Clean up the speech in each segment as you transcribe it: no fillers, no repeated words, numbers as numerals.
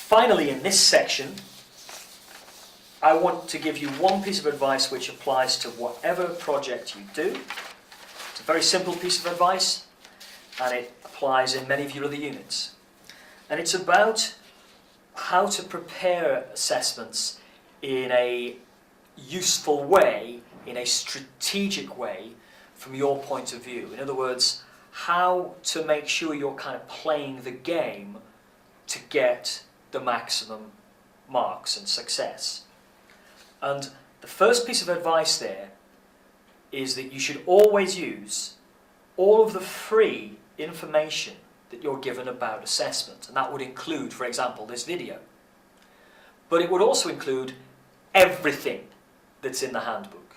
Finally, in this section, I want to give you one piece of advice which applies to whatever project you do. It's a very simple piece of advice, and it applies in many of your other units. And it's about how to prepare assessments in a useful way, in a strategic way, from your point of view. In other words, how to make sure you're kind of playing the game to get the maximum marks and success. And the first piece of advice there is that you should always use all of the free information that you're given about assessment. And that would include, for example, this video. But it would also include everything that's in the handbook.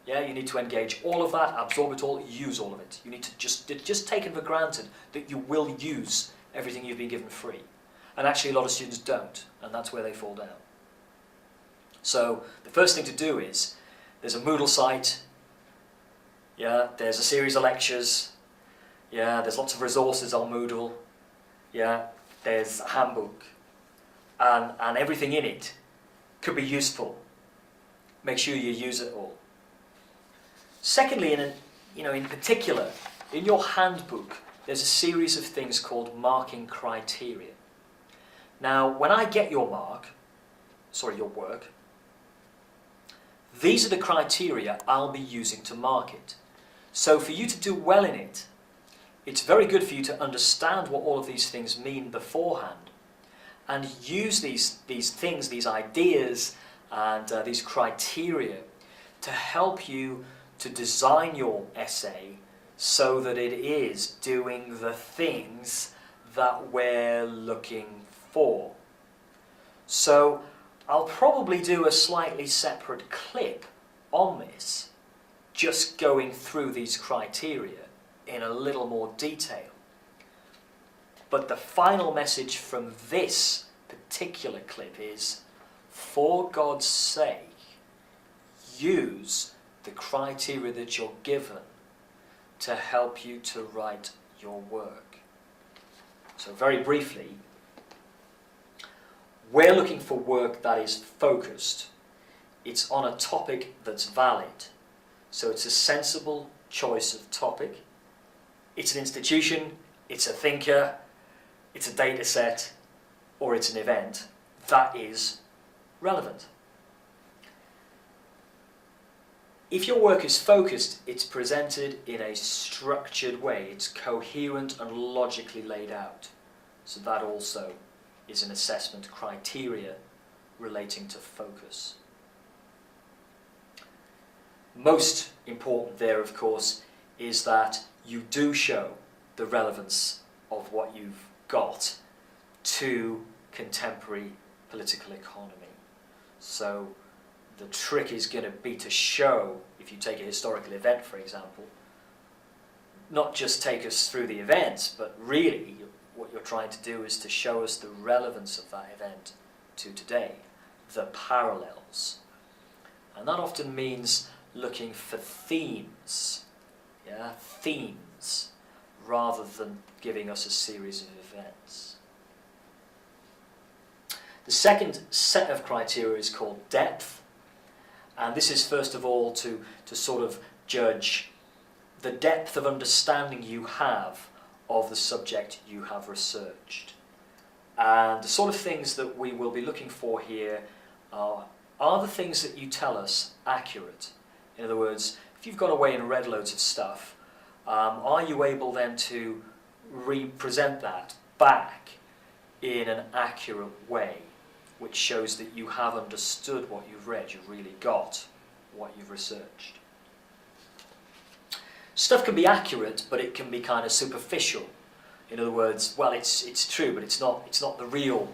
Yeah, you need to engage all of that, absorb it all, use all of it. You need to just take it for granted that you will use everything you've been given free. And actually a lot of students don't, and that's where they fall down. So the first thing to do is, there's a Moodle site, yeah, there's a series of lectures, yeah, there's lots of resources on Moodle, yeah, there's a handbook, and everything in it could be useful. Make sure you use it all. Secondly, in particular, in your handbook, there's a series of things called marking criteria. Now, when I get your work, these are the criteria I'll be using to mark it. So for you to do well in it, it's very good for you to understand what all of these things mean beforehand and use these things, these ideas and these criteria to help you to design your essay so that it is doing the things that we're looking for. So I'll probably do a slightly separate clip on this, just going through these criteria in a little more detail. But the final message from this particular clip is, for God's sake, use the criteria that you're given to help you to write your work. So very briefly, we're looking for work that is focused. It's on a topic that's valid. So it's a sensible choice of topic. It's an institution, it's a thinker, it's a data set, or it's an event that is relevant. If your work is focused, it's presented in a structured way. It's coherent and logically laid out. So that also is an assessment criteria relating to focus. Most important there, of course, is that you do show the relevance of what you've got to contemporary political economy. So the trick is going to be to show, if you take a historical event, for example, not just take us through the events, but really what you're trying to do is to show us the relevance of that event to today, the parallels. And that often means looking for themes, rather than giving us a series of events. The second set of criteria is called depth, and this is first of all to sort of judge the depth of understanding you have of the subject you have researched. And the sort of things that we will be looking for here are the things that you tell us accurate? In other words, if you've gone away and read loads of stuff, are you able then to represent that back in an accurate way, which shows that you have understood what you've read, you've really got what you've researched? Stuff can be accurate, but it can be kind of superficial. In other words, well, it's true, but it's not the real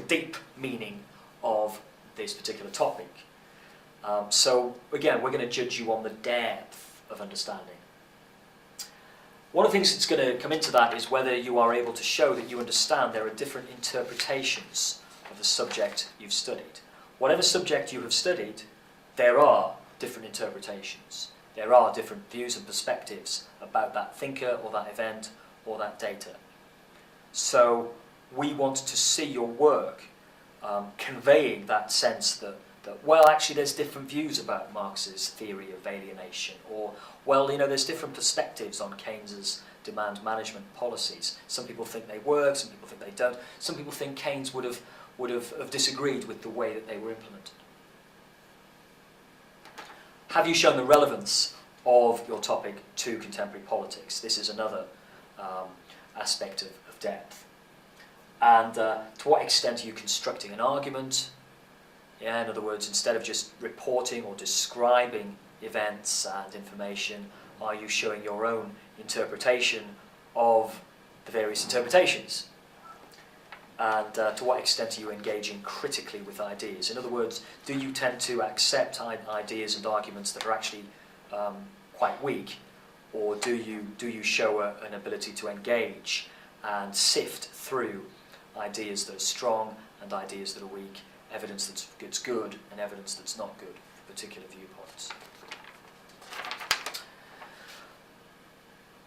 deep meaning of this particular topic. So again, we're going to judge you on the depth of understanding. One of the things that's going to come into that is whether you are able to show that you understand there are different interpretations of the subject you've studied. Whatever subject you have studied, there are different interpretations. There are different views and perspectives about that thinker or that event or that data. So we want to see your work conveying that sense that, well, actually there's different views about Marx's theory of alienation, or, well, there's different perspectives on Keynes's demand management policies. Some people think they work, some people think they don't. Some people think Keynes would have disagreed with the way that they were implemented. Have you shown the relevance of your topic to contemporary politics? This is another aspect of depth. And to what extent are you constructing an argument? Yeah, in other words, instead of just reporting or describing events and information, are you showing your own interpretation of the various interpretations? And to what extent are you engaging critically with ideas? In other words, do you tend to accept ideas and arguments that are actually quite weak, or do you show an ability to engage and sift through ideas that are strong and ideas that are weak, evidence that's good and evidence that's not good for particular viewpoints?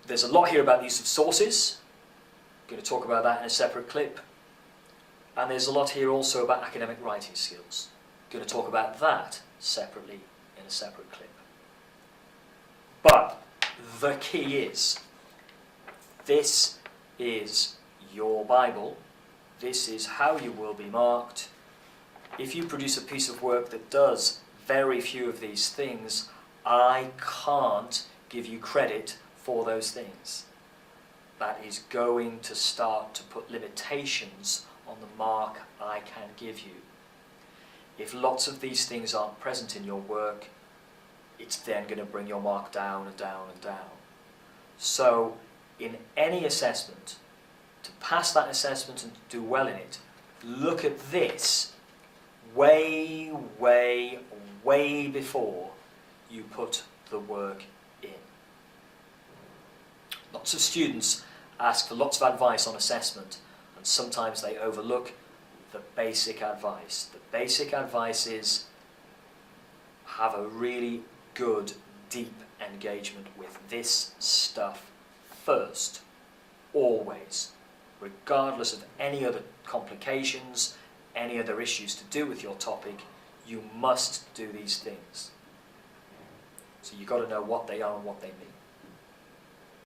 There's a lot here about the use of sources. I'm going to talk about that in a separate clip. And there's a lot here also about academic writing skills. I'm going to talk about that separately in a separate clip. But the key is, this is your Bible. This is how you will be marked. If you produce a piece of work that does very few of these things, I can't give you credit for those things. That is going to start to put limitations on the mark I can give you. If lots of these things aren't present in your work, it's then going to bring your mark down and down and down. So in any assessment, to pass that assessment and to do well in it, look at this way, way, way before you put the work in. Lots of students ask for lots of advice on assessment, and sometimes they overlook the basic advice. The basic advice is have a really good, deep engagement with this stuff first, always, regardless of any other complications, any other issues to do with your topic. You must do these things. So you've got to know what they are and what they mean.